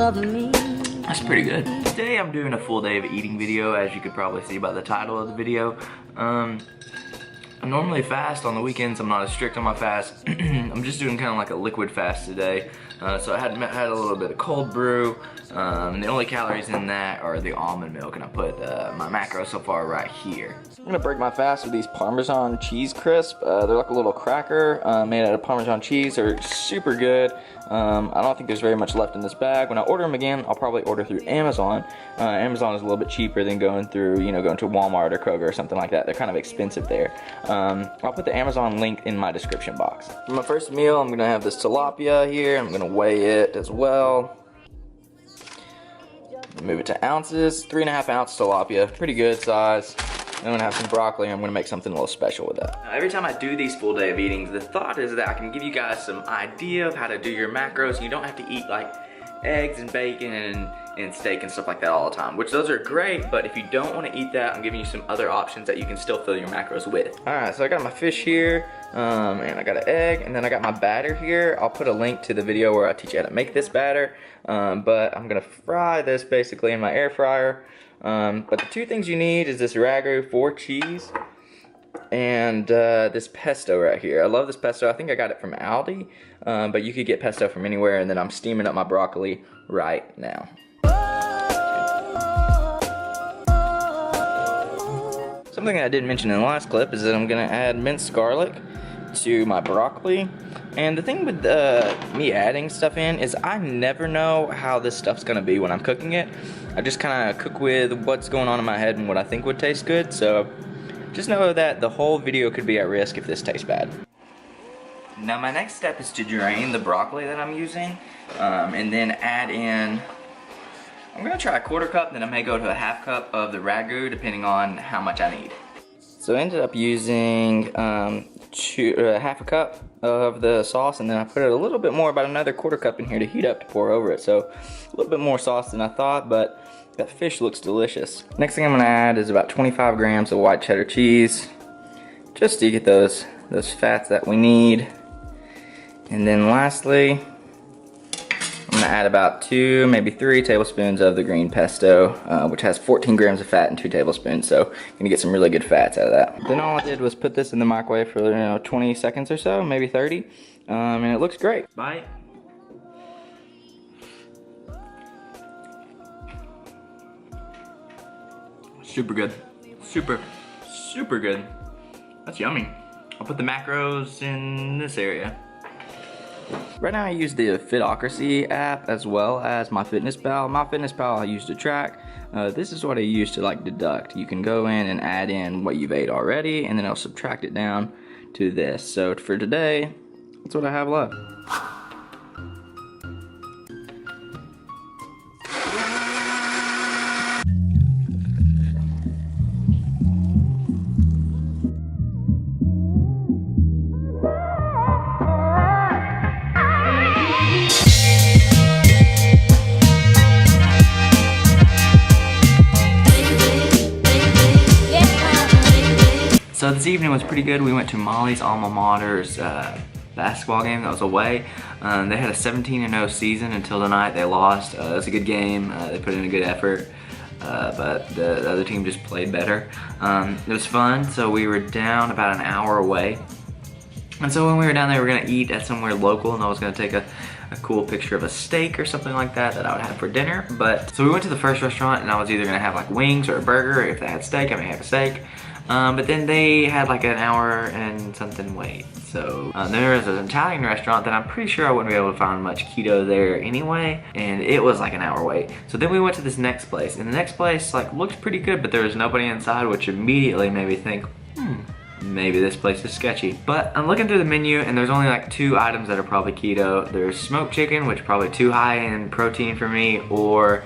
love me. That's pretty good. Today I'm doing a full day of eating video, as you could probably see by the title of the video. I normally fast on the weekends. I'm not as strict on my fast. I'm just doing kind of like a liquid fast today. So I had a little bit of cold brew. And the only calories in that are the almond milk, and I put my macros so far right here. I'm gonna break my fast with these Parmesan cheese crisp. They're like a little cracker made out of Parmesan cheese. They're super good. I don't think there's very much left in this bag. When I order them again, I'll probably order through Amazon. Amazon is a little bit cheaper than going through, going to Walmart or Kroger or something like that. They're kind of expensive there. I'll put the Amazon link in my description box. For my first meal, I'm gonna have this tilapia here. I'm gonna weigh it as well. Move it to ounces. 3.5 ounce tilapia, pretty good size. I'm gonna have some broccoli. I'm gonna make something a little special with that. Every time I do these full day of eatings, the thought is that I can give you guys some idea of how to do your macros. You don't have to eat like eggs and bacon and steak and stuff like that all the time, which those are great, but if you don't want to eat that, I'm giving you some other options that you can still fill your macros with. All right, so I got my fish here, and I got an egg, and then I got my batter here. I'll put a link to the video where I teach you how to make this batter, but I'm gonna fry this basically in my air fryer. But the two things you need is this ragu for cheese and this pesto right here. I love this pesto. I think I got it from Aldi, but you could get pesto from anywhere. And then I'm steaming up my broccoli right now. Something I didn't mention in the last clip is that I'm gonna add minced garlic to my broccoli. And the thing with me adding stuff in is I never know how this stuff's gonna be when I'm cooking it. I just kind of cook with what's going on in my head and what I think would taste good. So just know that the whole video could be at risk if this tastes bad. Now my next step is to drain the broccoli that I'm using, and then add in, I'm gonna try a 1/4 cup, then I may go to a 1/2 cup of the ragu depending on how much I need. So I ended up using 1/2 cup of the sauce, and then I put it a little bit more, about another 1/4 cup in here to heat up to pour over it. So a little bit more sauce than I thought, but that fish looks delicious. Next thing I'm gonna add is about 25 grams of white cheddar cheese, just to get those fats that we need. And then lastly, I'm gonna add about 2, maybe 3 tablespoons of the green pesto, which has 14 grams of fat and 2 tablespoons, so I'm gonna get some really good fats out of that. Then all I did was put this in the microwave for 20 seconds or so, maybe 30, and it looks great. Bye. Super good. Super good. That's yummy. I'll put the macros in this area. Right now I use the Fitocracy app as well as MyFitnessPal. MyFitnessPal I use to track. This is what I use to like deduct. You can go in and add in what you've ate already, and then I'll subtract it down to this. So for today, that's what I have left. So this evening was pretty good. We went to Molly's alma mater's basketball game that was away. They had a 17-0 season until tonight. They lost. It was a good game. They put in a good effort, but the other team just played better. It was fun. So we were down about an hour away. And so when we were down there, we were gonna eat at somewhere local, and I was gonna take a cool picture of a steak or something like that I would have for dinner. But so we went to the first restaurant, and I was either gonna have like wings or a burger. If they had steak, I may have a steak. But then they had like an hour and something wait. So there was an Italian restaurant that I'm pretty sure I wouldn't be able to find much keto there anyway, and it was like an hour wait. So then we went to this next place, and the next place like looked pretty good, but there was nobody inside, which immediately made me think, maybe this place is sketchy. But I'm looking through the menu, and there's only like 2 items that are probably keto. There's smoked chicken, which is probably too high in protein for me, or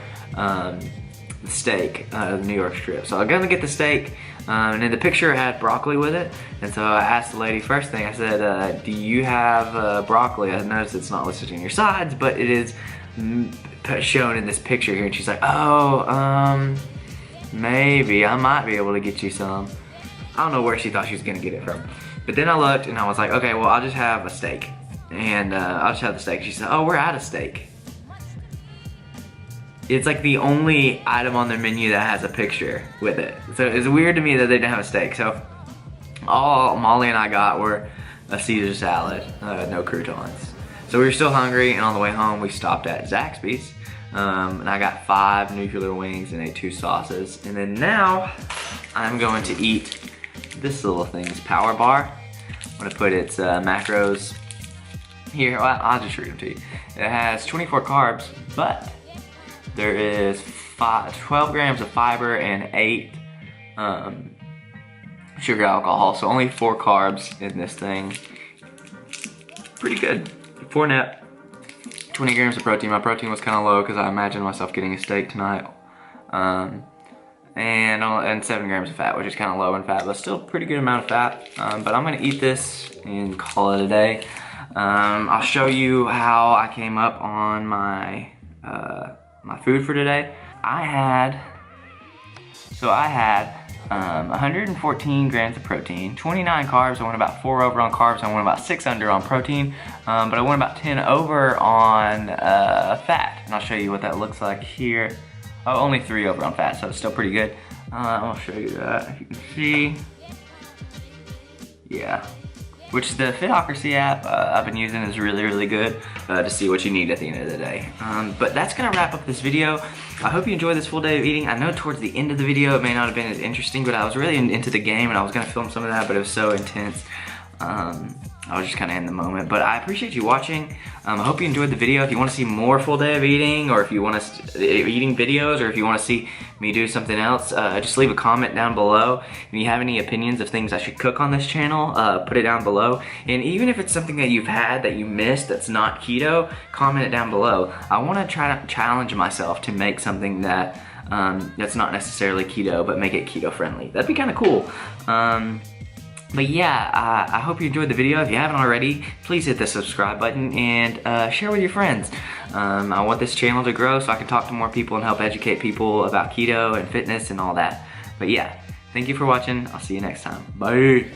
steak, the New York strip. So I'm gonna get the steak, and in the picture it had broccoli with it. And so I asked the lady first thing, I said, do you have broccoli? I noticed it's not listed in your sides, but it is shown in this picture here. And she's like, oh, maybe I might be able to get you some. I don't know where she thought she was gonna get it from. But then I looked and I was like, okay, well, I'll just have a steak. And I'll just have the steak. She said, oh, we're out of steak. it's like the only item on their menu that has a picture with it. So it's weird to me that they didn't have a steak. So all Molly and I got were a Caesar salad, no croutons. So we were still hungry, and on the way home we stopped at Zaxby's, and I got 5 nuclear wings and ate 2 sauces. And then now I'm going to eat this little thing's Power Bar. I'm gonna put its macros here. Well, I'll just read them to you. It has 24 carbs, but there is 12 grams of fiber and 8 sugar alcohol, so only 4 carbs in this thing. Pretty good. 4 net, 20 grams of protein. My protein was kind of low because I imagined myself getting a steak tonight. And 7 grams of fat, which is kind of low in fat, but still a pretty good amount of fat. But I'm gonna eat this and call it a day. I'll show you how I came up on my my food for today. I had 114 grams of protein, 29 carbs. I went about 4 over on carbs. I went about 6 under on protein, but I went about 10 over on fat. And I'll show you what that looks like here. Oh, only 3 over on fat, so it's still pretty good. I'll show you that, if you can see. Yeah. Which the Fitocracy app I've been using is really, really good to see what you need at the end of the day. But that's gonna wrap up this video. I hope you enjoyed this full day of eating. I know towards the end of the video it may not have been as interesting, but I was really into the game and I was gonna film some of that, but it was so intense. I was just kind of in the moment, but I appreciate you watching. I hope you enjoyed the video. If you want to see more full day of eating, or if you want to eating videos, or if you want to see me do something else, just leave a comment down below. If you have any opinions of things I should cook on this channel, put it down below. And even if it's something that you've had that you missed that's not keto, comment it down below. I want to try to challenge myself to make something that that's not necessarily keto, but make it keto friendly. That'd be kind of cool. But yeah, I hope you enjoyed the video. If you haven't already, please hit the subscribe button and share with your friends. I want this channel to grow so I can talk to more people and help educate people about keto and fitness and all that. But yeah, thank you for watching. I'll see you next time. Bye.